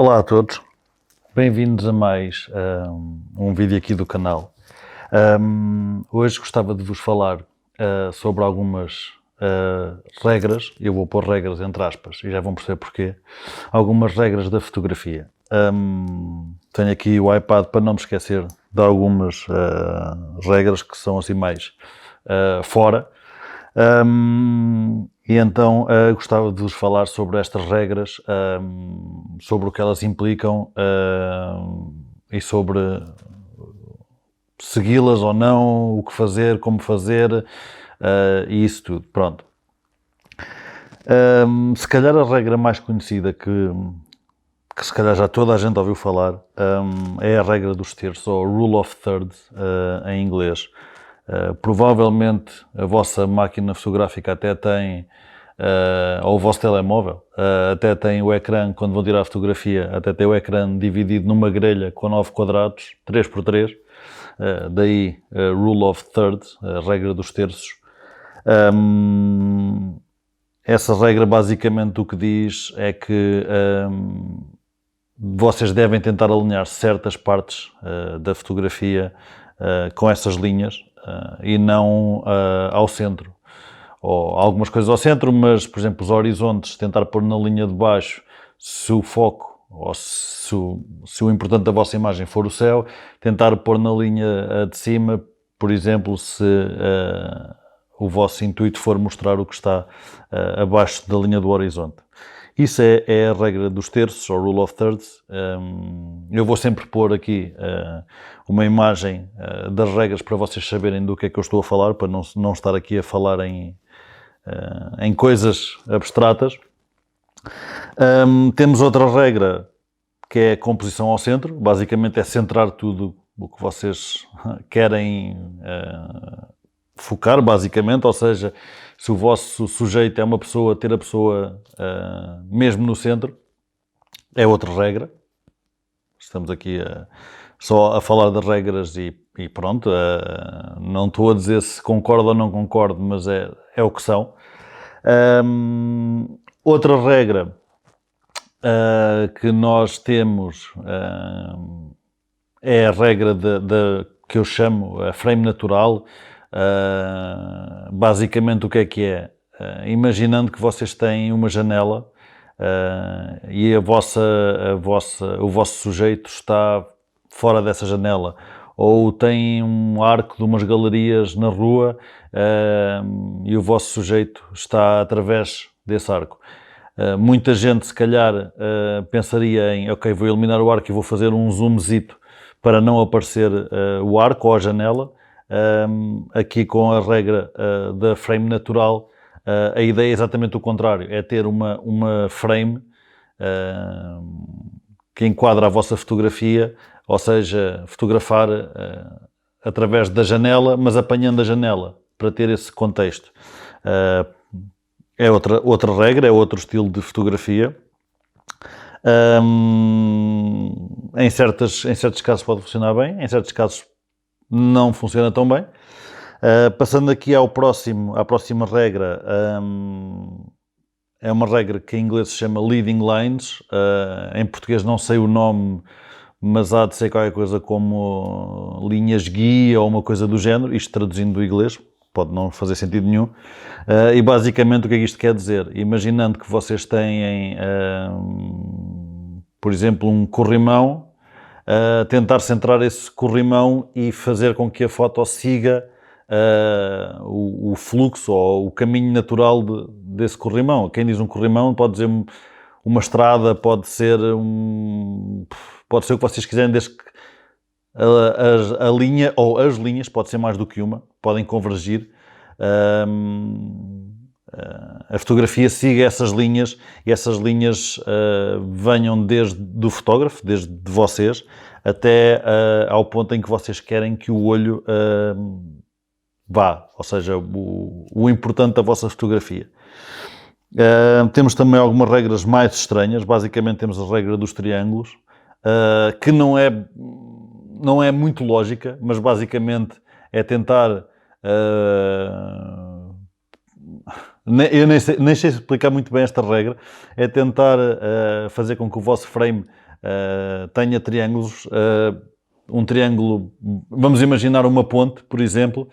Olá a todos, bem-vindos a mais um vídeo aqui do canal. Hoje gostava de vos falar sobre algumas regras, eu vou pôr regras entre aspas e já vão perceber porquê, algumas regras da fotografia. Tenho aqui o iPad para não me esquecer de algumas regras que são assim mais fora. E então gostava de vos falar sobre estas regras, sobre o que elas implicam e sobre segui-las ou não, o que fazer, como fazer e isso tudo. Pronto. Se calhar a regra mais conhecida que se calhar já toda a gente ouviu falar é a regra dos terços, ou Rule of Thirds em inglês. Provavelmente a vossa máquina fotográfica até tem, ou o vosso telemóvel, até tem o ecrã, quando vão tirar a fotografia, até tem o ecrã dividido numa grelha com 9 quadrados, 3x3, daí Rule of Thirds, a regra dos terços. Essa regra basicamente o que diz é que vocês devem tentar alinhar certas partes da fotografia com essas linhas e não ao centro. Ou algumas coisas ao centro, mas, por exemplo, os horizontes, tentar pôr na linha de baixo, se o foco, ou se o importante da vossa imagem for o céu, tentar pôr na linha de cima, por exemplo, se o vosso intuito for mostrar o que está abaixo da linha do horizonte. Isso é a regra dos terços, ou Rule of Thirds. Eu vou sempre pôr aqui uma imagem das regras para vocês saberem do que é que eu estou a falar, para não estar aqui a falar em coisas abstratas. Temos outra regra que é a composição ao centro. Basicamente é centrar tudo o que vocês querem focar, basicamente, ou seja, se o vosso sujeito é uma pessoa, ter a pessoa mesmo no centro, é outra regra. Estamos aqui só a falar das regras e pronto, não estou a dizer se concordo ou não concordo, mas é o que são. Outra regra que nós temos é a regra que eu chamo a frame natural. Basicamente o que é? Imaginando que vocês têm uma janela e o vosso sujeito está fora dessa janela, ou tem um arco de umas galerias na rua e o vosso sujeito está através desse arco. Muita gente se calhar pensaria em ok, vou eliminar o arco e vou fazer um zoomzito para não aparecer o arco ou a janela. Aqui com a regra da frame natural, a ideia é exatamente o contrário, é ter uma frame que enquadra a vossa fotografia, ou seja, fotografar através da janela, mas apanhando a janela, para ter esse contexto. É outra regra, é outro estilo de fotografia. Em certos casos pode funcionar bem, em certos casos não funciona tão bem. Passando aqui à próxima regra, é uma regra que em inglês se chama Leading Lines, em português não sei o nome, mas há de ser qualquer coisa como linhas guia ou uma coisa do género, isto traduzindo do inglês, pode não fazer sentido nenhum. E basicamente o que é que isto quer dizer? Imaginando que vocês têm, por exemplo, um corrimão, tentar centrar esse corrimão e fazer com que a foto siga o fluxo ou o caminho natural desse corrimão. Quem diz um corrimão pode dizer uma estrada, pode ser o que vocês quiserem, desde que a linha ou as linhas, pode ser mais do que uma, podem convergir. A fotografia siga essas linhas e essas linhas venham desde do fotógrafo, desde de vocês, até ao ponto em que vocês querem que o olho vá, ou seja, o importante da vossa fotografia. Temos também algumas regras mais estranhas. Basicamente temos a regra dos triângulos, que não é muito lógica, mas basicamente é tentar... eu nem sei explicar muito bem esta regra, é tentar fazer com que o vosso frame tenha triângulos, um triângulo, vamos imaginar uma ponte, por exemplo,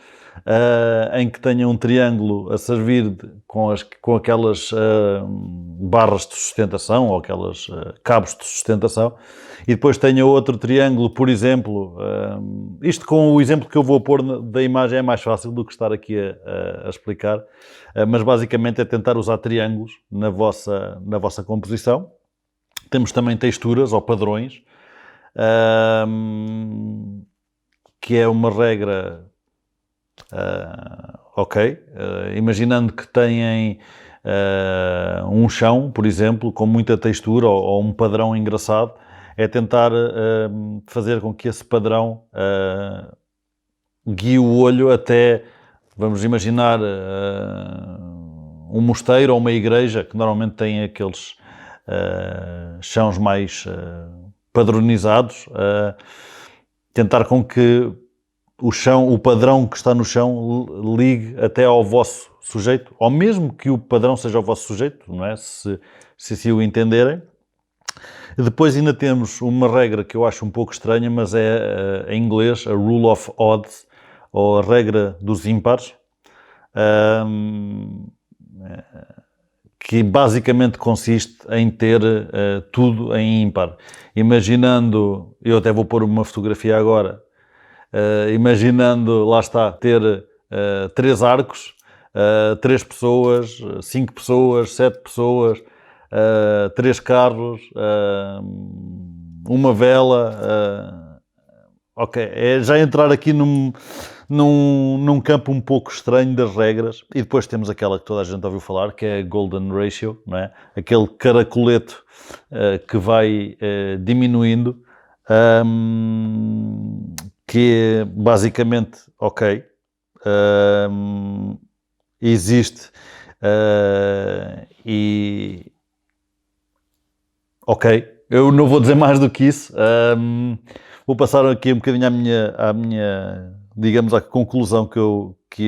em que tenha um triângulo a servir com aquelas barras de sustentação ou aquelas cabos de sustentação, e depois tenha outro triângulo, por exemplo, isto com o exemplo que eu vou pôr da imagem é mais fácil do que estar aqui a explicar, mas basicamente é tentar usar triângulos na vossa composição. Temos também texturas ou padrões, que é uma regra, imaginando que têm um chão, por exemplo, com muita textura ou um padrão engraçado, é tentar fazer com que esse padrão guie o olho até, vamos imaginar, um mosteiro ou uma igreja, que normalmente tem aqueles chãos mais padronizados, tentar com que o padrão que está no chão ligue até ao vosso sujeito, ou mesmo que o padrão seja o vosso sujeito, não é? Se o entenderem. Depois ainda temos uma regra que eu acho um pouco estranha, mas é em inglês a Rule of Odds, ou a regra dos ímpares, que basicamente consiste em ter tudo em ímpar. Imaginando, eu até vou pôr uma fotografia agora, imaginando, lá está, ter 3 arcos, 3 pessoas, 5 pessoas, 7 pessoas, 3 carros, uma vela, ok, é já entrar aqui num campo um pouco estranho das regras. E depois temos aquela que toda a gente ouviu falar, que é a Golden Ratio, não é? Aquele caracoleto que vai diminuindo, que é basicamente, ok, existe e ok, eu não vou dizer mais do que isso. Vou passar aqui um bocadinho à minha, digamos, à conclusão que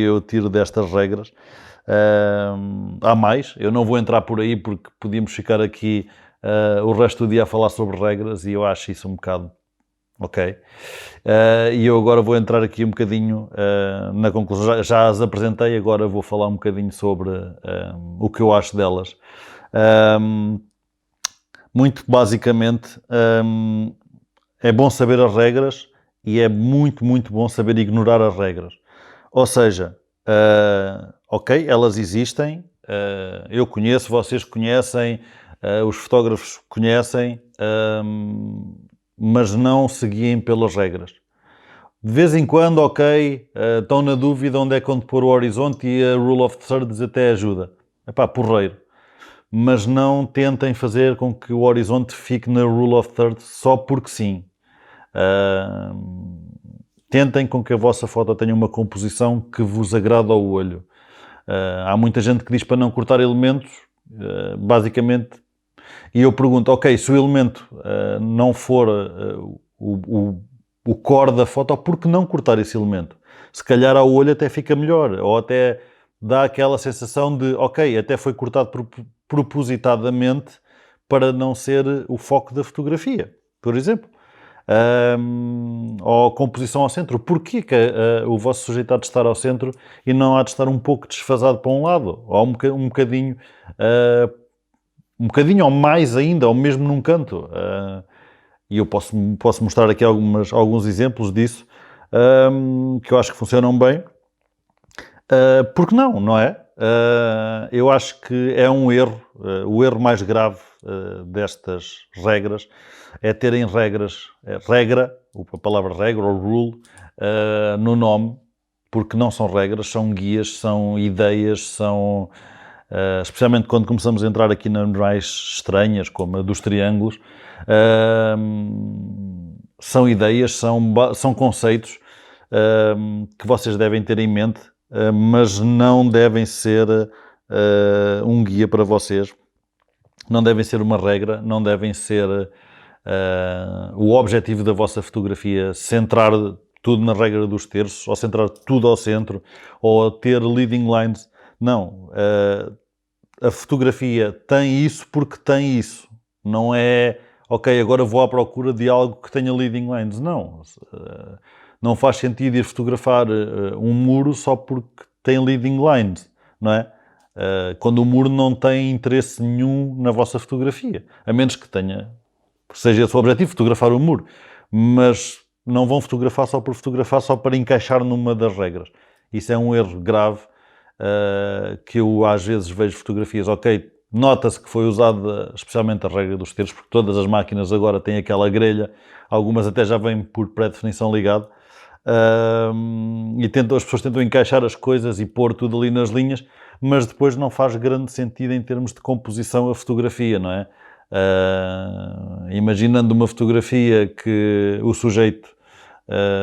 eu tiro destas regras. Há mais, eu não vou entrar por aí porque podíamos ficar aqui o resto do dia a falar sobre regras e eu acho isso um bocado ok. E eu agora vou entrar aqui um bocadinho na conclusão. Já as apresentei, agora vou falar um bocadinho sobre o que eu acho delas. Muito basicamente, é bom saber as regras e é muito, muito bom saber ignorar as regras. Ou seja, ok, elas existem, eu conheço, vocês conhecem, os fotógrafos conhecem, mas não se guiem pelas regras. De vez em quando, ok, estão na dúvida onde é que onde pôr o horizonte e a Rule of Thirds até ajuda. Epá, porreiro. Mas não tentem fazer com que o horizonte fique na Rule of Thirds só porque sim. Tentem com que a vossa foto tenha uma composição que vos agrada ao olho. Há muita gente que diz para não cortar elementos, basicamente, e eu pergunto, ok, se o elemento não for o core da foto, por que não cortar esse elemento? Se calhar ao olho até fica melhor, ou até dá aquela sensação de, ok, até foi cortado propositadamente para não ser o foco da fotografia, por exemplo. Ou composição ao centro. Porquê que o vosso sujeito há de estar ao centro e não há de estar um pouco desfasado para um lado? Ou um bocadinho ou mais ainda, ou mesmo num canto. E eu posso mostrar aqui alguns exemplos disso, que eu acho que funcionam bem. Porque não é? Eu acho que é um erro, o erro mais grave destas regras é terem a palavra regra ou rule, no nome, porque não são regras, são guias, são ideias, são, especialmente quando começamos a entrar aqui nas mais estranhas, como a dos triângulos, são ideias, são conceitos que vocês devem ter em mente, mas não devem ser um guia para vocês, não devem ser uma regra, não devem ser o objetivo da vossa fotografia, centrar tudo na regra dos terços, ou centrar tudo ao centro, ou ter leading lines. Não, a fotografia tem isso porque tem isso. Não é, ok, agora vou à procura de algo que tenha leading lines. Não. Não faz sentido ir fotografar um muro só porque tem leading lines, não é? Quando o muro não tem interesse nenhum na vossa fotografia. A menos que seja esse o objetivo, fotografar o muro. Mas não vão fotografar só por fotografar, só para encaixar numa das regras. Isso é um erro grave que eu às vezes vejo fotografias. Ok, nota-se que foi usada especialmente a regra dos terços, porque todas as máquinas agora têm aquela grelha, algumas até já vêm por pré-definição ligado, e as pessoas tentam encaixar as coisas e pôr tudo ali nas linhas, mas depois não faz grande sentido em termos de composição a fotografia, não é? Imaginando uma fotografia que o sujeito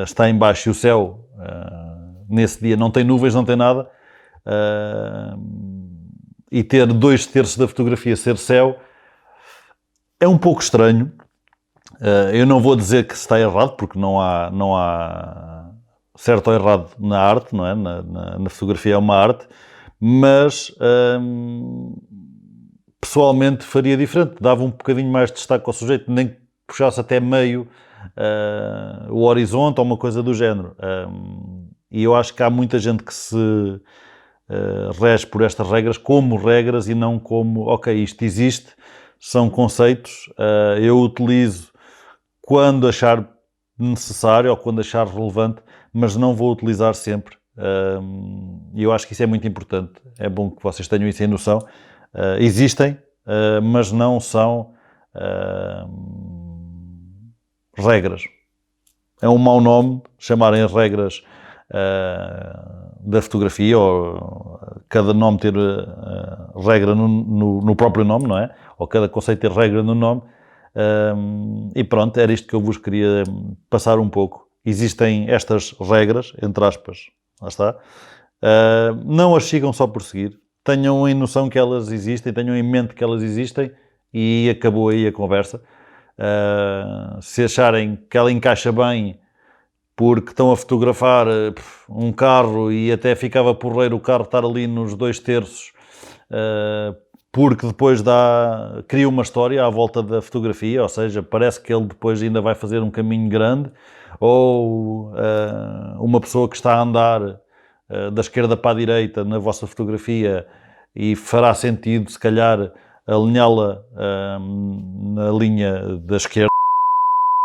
está em baixo e o céu nesse dia não tem nuvens, não tem nada, e ter 2/3 da fotografia ser céu é um pouco estranho. Eu não vou dizer que está errado, porque não há certo ou errado na arte, não é? Na fotografia é uma arte, mas pessoalmente faria diferente, dava um bocadinho mais de destaque ao sujeito, nem que puxasse até meio o horizonte ou uma coisa do género. E eu acho que há muita gente que se rege por estas regras como regras e não como, ok, isto existe, são conceitos, eu utilizo quando achar necessário ou quando achar relevante, mas não vou utilizar sempre. E eu acho que isso é muito importante. É bom que vocês tenham isso em noção. Existem, mas não são regras. É um mau nome chamarem regras da fotografia, ou cada nome ter regra no próprio nome, não é? Ou cada conceito ter regra no nome. E pronto, era isto que eu vos queria passar um pouco. Existem estas regras, entre aspas, lá está. Não as sigam só por seguir. Tenham em noção que elas existem, tenham em mente que elas existem e acabou aí a conversa. Se acharem que ela encaixa bem porque estão a fotografar um carro e até ficava porreiro o carro estar ali nos 2/3, porque depois cria uma história à volta da fotografia, ou seja, parece que ele depois ainda vai fazer um caminho grande, ou uma pessoa que está a andar da esquerda para a direita na vossa fotografia e fará sentido, se calhar, alinhá-la na linha da esquerda,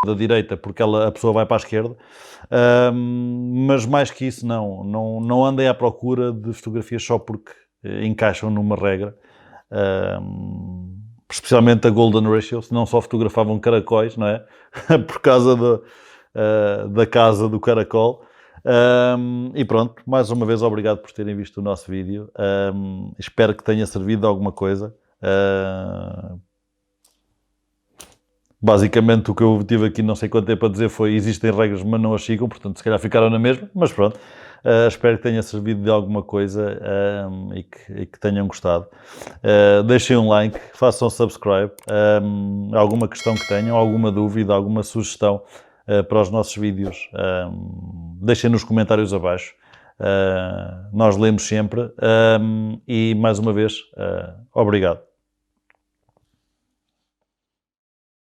da direita, porque a pessoa vai para a esquerda, mas mais que isso não andem à procura de fotografias só porque encaixam numa regra, especialmente a Golden Ratio, se não só fotografavam caracóis, não é? Por causa da casa do caracol. E pronto, mais uma vez obrigado por terem visto o nosso vídeo. Espero que tenha servido de alguma coisa. Basicamente o que eu tive aqui não sei quanto tempo a dizer foi: existem regras mas não as sigam, portanto se calhar ficaram na mesma, mas pronto. Espero que tenha servido de alguma coisa e que tenham gostado. Deixem um like, façam subscribe. Alguma questão que tenham, alguma dúvida, alguma sugestão para os nossos vídeos, deixem nos comentários abaixo. Nós lemos sempre. E mais uma vez, obrigado.